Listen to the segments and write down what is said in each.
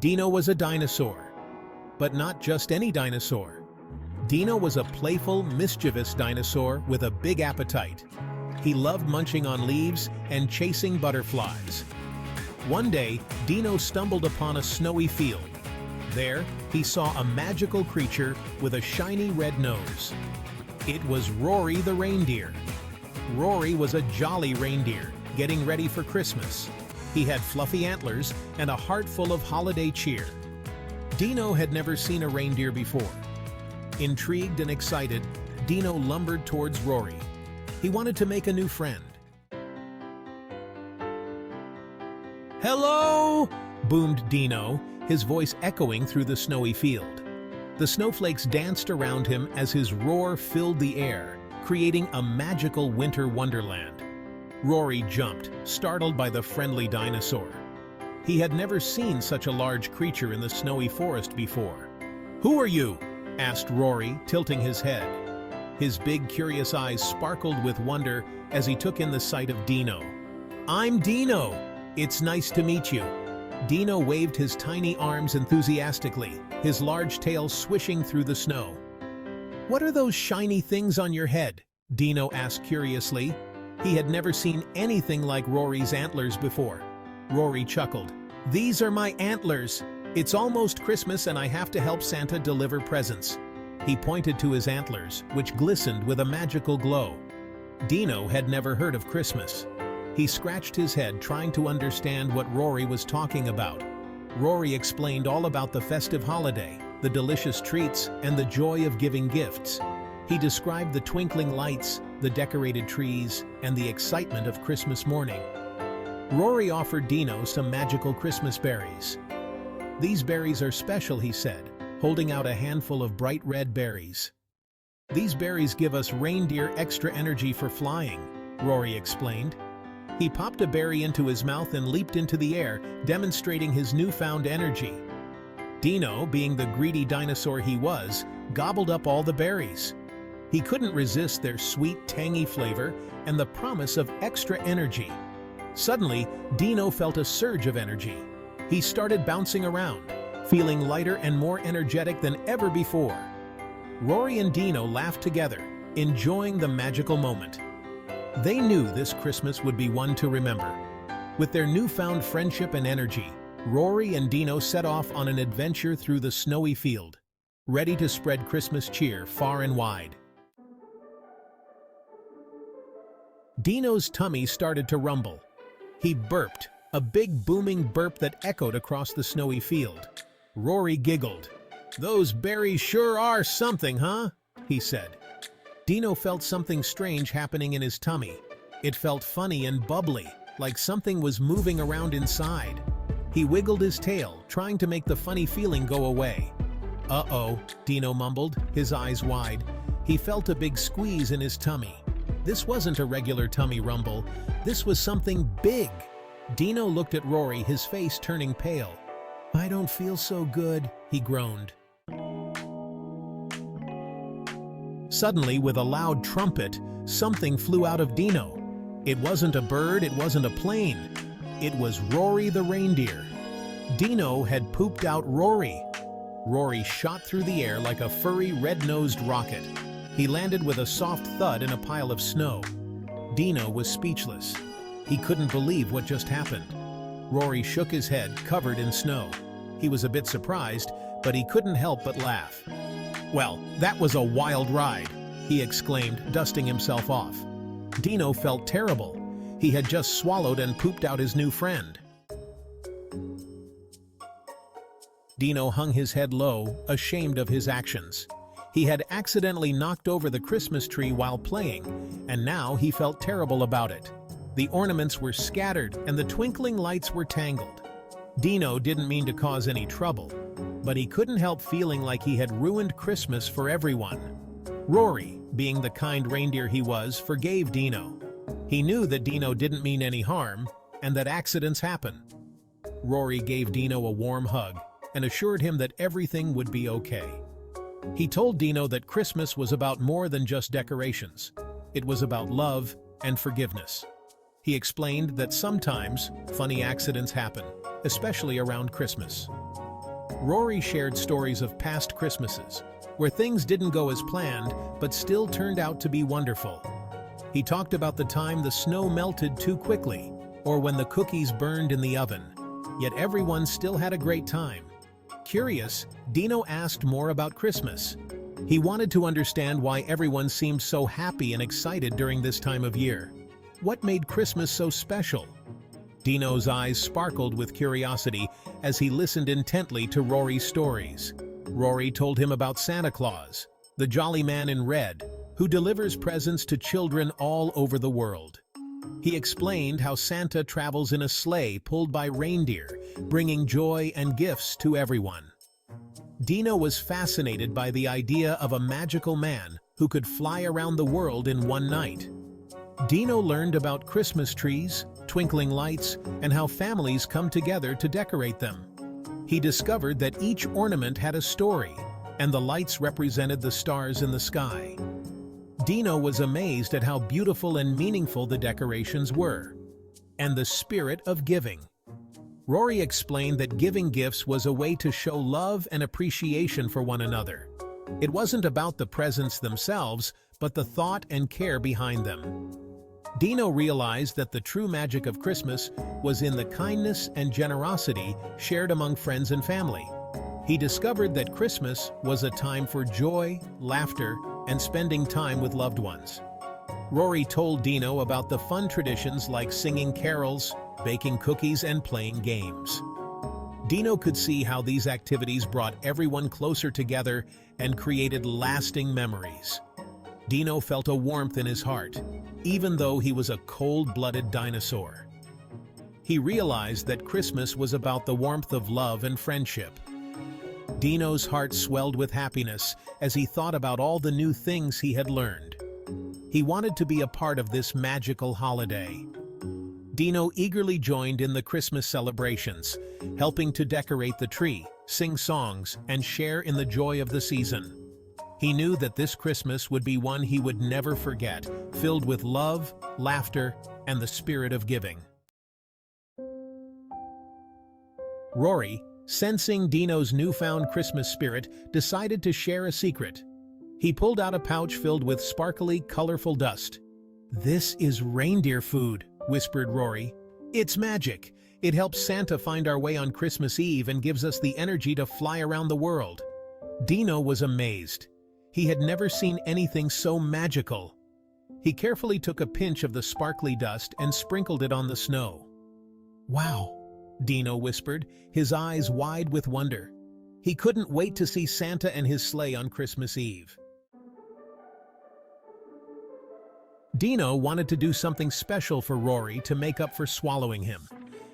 Dino was a dinosaur, but not just any dinosaur. Dino was a playful, mischievous dinosaur with a big appetite. He loved munching on leaves and chasing butterflies. One day, Dino stumbled upon a snowy field. There, he saw a magical creature with a shiny red nose. It was Roary the Reindeer. Roary was a jolly reindeer, getting ready for Christmas. He had fluffy antlers and a heart full of holiday cheer. Dino had never seen a reindeer before. Intrigued and excited, Dino lumbered towards Roary. He wanted to make a new friend. "Hello!" boomed Dino, his voice echoing through the snowy field. The snowflakes danced around him as his roar filled the air, creating a magical winter wonderland. Roary jumped, startled by the friendly dinosaur. He had never seen such a large creature in the snowy forest before. "Who are you?" asked Roary, tilting his head. His big, curious eyes sparkled with wonder as he took in the sight of Dino. "I'm Dino. It's nice to meet you." Dino waved his tiny arms enthusiastically, his large tail swishing through the snow. "What are those shiny things on your head?" Dino asked curiously. He had never seen anything like Roary's antlers before. Roary chuckled. "These are my antlers. It's almost Christmas and I have to help Santa deliver presents." He pointed to his antlers, which glistened with a magical glow. Dino had never heard of Christmas. He scratched his head trying to understand what Roary was talking about. Roary explained all about the festive holiday, the delicious treats, and the joy of giving gifts. He described the twinkling lights, the decorated trees, and the excitement of Christmas morning. Roary offered Dino some magical Christmas berries. "These berries are special," he said, holding out a handful of bright red berries. "These berries give us reindeer extra energy for flying," Roary explained. He popped a berry into his mouth and leaped into the air, demonstrating his newfound energy. Dino, being the greedy dinosaur he was, gobbled up all the berries. He couldn't resist their sweet, tangy flavor and the promise of extra energy. Suddenly, Dino felt a surge of energy. He started bouncing around, feeling lighter and more energetic than ever before. Roary and Dino laughed together, enjoying the magical moment. They knew this Christmas would be one to remember. With their newfound friendship and energy, Roary and Dino set off on an adventure through the snowy field, ready to spread Christmas cheer far and wide. Dino's tummy started to rumble. He burped, a big booming burp that echoed across the snowy field. Roary giggled. "Those berries sure are something, huh?" he said. Dino felt something strange happening in his tummy. It felt funny and bubbly, like something was moving around inside. He wiggled his tail, trying to make the funny feeling go away. "Uh-oh," Dino mumbled, his eyes wide. He felt a big squeeze in his tummy. This wasn't a regular tummy rumble. This was something big. Dino looked at Roary, his face turning pale. "I don't feel so good," he groaned. Suddenly, with a loud trumpet, something flew out of Dino. It wasn't a bird, it wasn't a plane. It was Roary the Reindeer. Dino had pooped out Roary. Roary shot through the air like a furry, red-nosed rocket. He landed with a soft thud in a pile of snow. Dino was speechless. He couldn't believe what just happened. Roary shook his head, covered in snow. He was a bit surprised, but he couldn't help but laugh. "Well, that was a wild ride," he exclaimed, dusting himself off. Dino felt terrible. He had just swallowed and pooped out his new friend. Dino hung his head low, ashamed of his actions. He had accidentally knocked over the Christmas tree while playing, and now he felt terrible about it. The ornaments were scattered and the twinkling lights were tangled. Dino didn't mean to cause any trouble, but he couldn't help feeling like he had ruined Christmas for everyone. Roary, being the kind reindeer he was, forgave Dino. He knew that Dino didn't mean any harm, and that accidents happen. Roary gave Dino a warm hug and assured him that everything would be okay. He told Dino that Christmas was about more than just decorations. It was about love and forgiveness. He explained that sometimes funny accidents happen, especially around Christmas. Roary shared stories of past Christmases, where things didn't go as planned, but still turned out to be wonderful. He talked about the time the snow melted too quickly, or when the cookies burned in the oven, yet everyone still had a great time. Curious, Dino asked more about Christmas. He wanted to understand why everyone seemed so happy and excited during this time of year. What made Christmas so special? Dino's eyes sparkled with curiosity as he listened intently to Roary's stories. Roary told him about Santa Claus, the jolly man in red, who delivers presents to children all over the world. He explained how Santa travels in a sleigh pulled by reindeer, bringing joy and gifts to everyone. Dino was fascinated by the idea of a magical man who could fly around the world in one night. Dino learned about Christmas trees, twinkling lights, and how families come together to decorate them. He discovered that each ornament had a story, and the lights represented the stars in the sky. Dino was amazed at how beautiful and meaningful the decorations were, and the spirit of giving. Roary explained that giving gifts was a way to show love and appreciation for one another. It wasn't about the presents themselves, but the thought and care behind them. Dino realized that the true magic of Christmas was in the kindness and generosity shared among friends and family. He discovered that Christmas was a time for joy, laughter, and spending time with loved ones. Roary told Dino about the fun traditions like singing carols, baking cookies, and playing games. Dino could see how these activities brought everyone closer together and created lasting memories. Dino felt a warmth in his heart, even though he was a cold-blooded dinosaur. He realized that Christmas was about the warmth of love and friendship. Dino's heart swelled with happiness as he thought about all the new things he had learned. He wanted to be a part of this magical holiday. Dino eagerly joined in the Christmas celebrations, helping to decorate the tree, sing songs, and share in the joy of the season. He knew that this Christmas would be one he would never forget, filled with love, laughter, and the spirit of giving. Roary, sensing Dino's newfound Christmas spirit, decided to share a secret. He pulled out a pouch filled with sparkly, colorful dust. "This is reindeer food," whispered Roary. "It's magic. It helps Santa find our way on Christmas Eve and gives us the energy to fly around the world." Dino was amazed. He had never seen anything so magical. He carefully took a pinch of the sparkly dust and sprinkled it on the snow. "Wow," Dino whispered, his eyes wide with wonder. He couldn't wait to see Santa and his sleigh on Christmas Eve. Dino wanted to do something special for Roary to make up for swallowing him.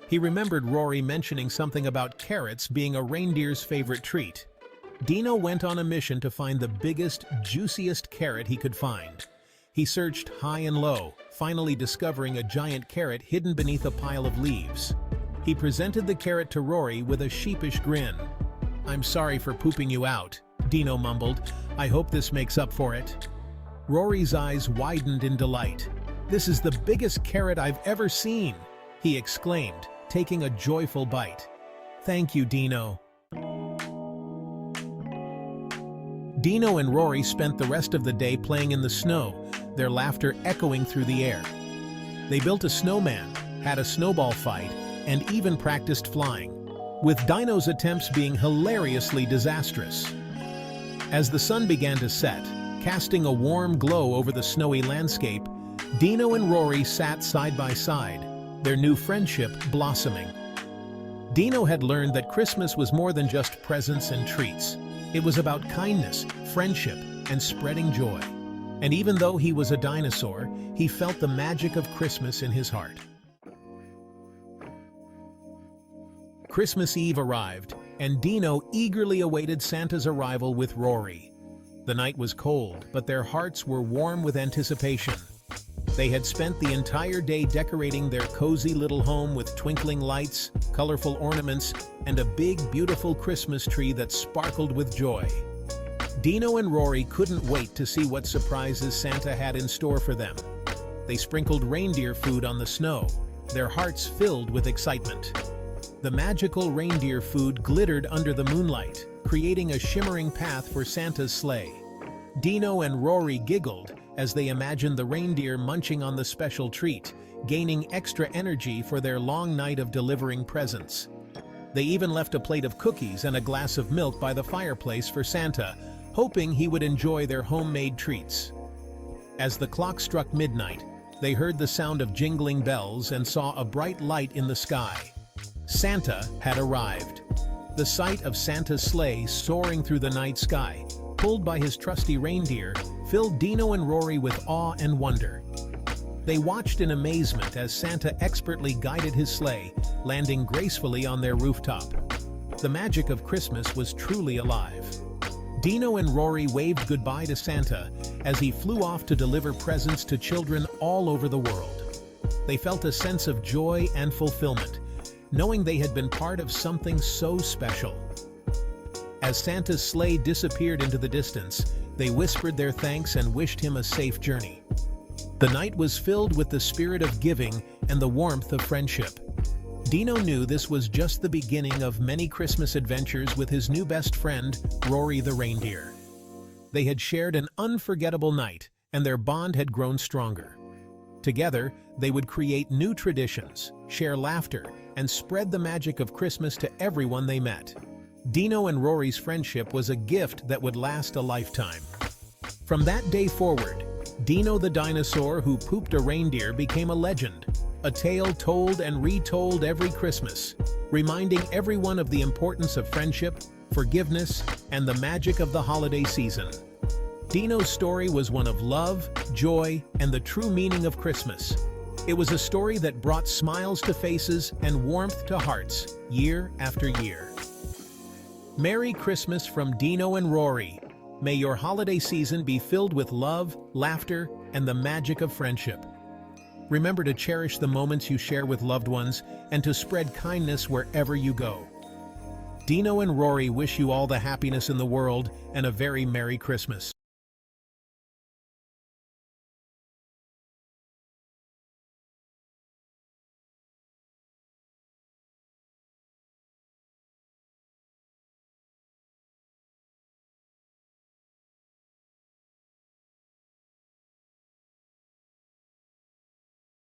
He remembered Roary mentioning something about carrots being a reindeer's favorite treat. Dino went on a mission to find the biggest, juiciest carrot he could find. He searched high and low, finally discovering a giant carrot hidden beneath a pile of leaves. He presented the carrot to Roary with a sheepish grin. "I'm sorry for pooping you out," Dino mumbled. "I hope this makes up for it." Roary's eyes widened in delight. "This is the biggest carrot I've ever seen," he exclaimed, taking a joyful bite. "Thank you, Dino." Dino and Roary spent the rest of the day playing in the snow, their laughter echoing through the air. They built a snowman, had a snowball fight, and even practiced flying, with Dino's attempts being hilariously disastrous. As the sun began to set, casting a warm glow over the snowy landscape, Dino and Roary sat side by side, their new friendship blossoming. Dino had learned that Christmas was more than just presents and treats. It was about kindness, friendship, and spreading joy. And even though he was a dinosaur, he felt the magic of Christmas in his heart. Christmas Eve arrived, and Dino eagerly awaited Santa's arrival with Roary. The night was cold, but their hearts were warm with anticipation. They had spent the entire day decorating their cozy little home with twinkling lights, colorful ornaments, and a big, beautiful Christmas tree that sparkled with joy. Dino and Roary couldn't wait to see what surprises Santa had in store for them. They sprinkled reindeer food on the snow, their hearts filled with excitement. The magical reindeer food glittered under the moonlight, creating a shimmering path for Santa's sleigh. Dino and Roary giggled as they imagined the reindeer munching on the special treat, gaining extra energy for their long night of delivering presents. They even left a plate of cookies and a glass of milk by the fireplace for Santa, hoping he would enjoy their homemade treats. As the clock struck midnight, they heard the sound of jingling bells and saw a bright light in the sky. Santa had arrived. The sight of Santa's sleigh soaring through the night sky, pulled by his trusty reindeer, filled Dino and Roary with awe and wonder. They watched in amazement as Santa expertly guided his sleigh, landing gracefully on their rooftop. The magic of Christmas was truly alive. Dino and Roary waved goodbye to Santa as he flew off to deliver presents to children all over the world. They felt a sense of joy and fulfillment, knowing they had been part of something so special. As Santa's sleigh disappeared into the distance, they whispered their thanks and wished him a safe journey. The night was filled with the spirit of giving and the warmth of friendship. Dino knew this was just the beginning of many Christmas adventures with his new best friend, Roary the Reindeer. They had shared an unforgettable night, and their bond had grown stronger. Together, they would create new traditions, share laughter, and spread the magic of Christmas to everyone they met. Dino and Roary's friendship was a gift that would last a lifetime. From that day forward, Dino the dinosaur who pooped a reindeer became a legend, a tale told and retold every Christmas, reminding everyone of the importance of friendship, forgiveness, and the magic of the holiday season. Dino's story was one of love, joy, and the true meaning of Christmas. It was a story that brought smiles to faces and warmth to hearts, year after year. Merry Christmas from Dino and Roary. May your holiday season be filled with love, laughter, and the magic of friendship. Remember to cherish the moments you share with loved ones and to spread kindness wherever you go. Dino and Roary wish you all the happiness in the world and a very Merry Christmas.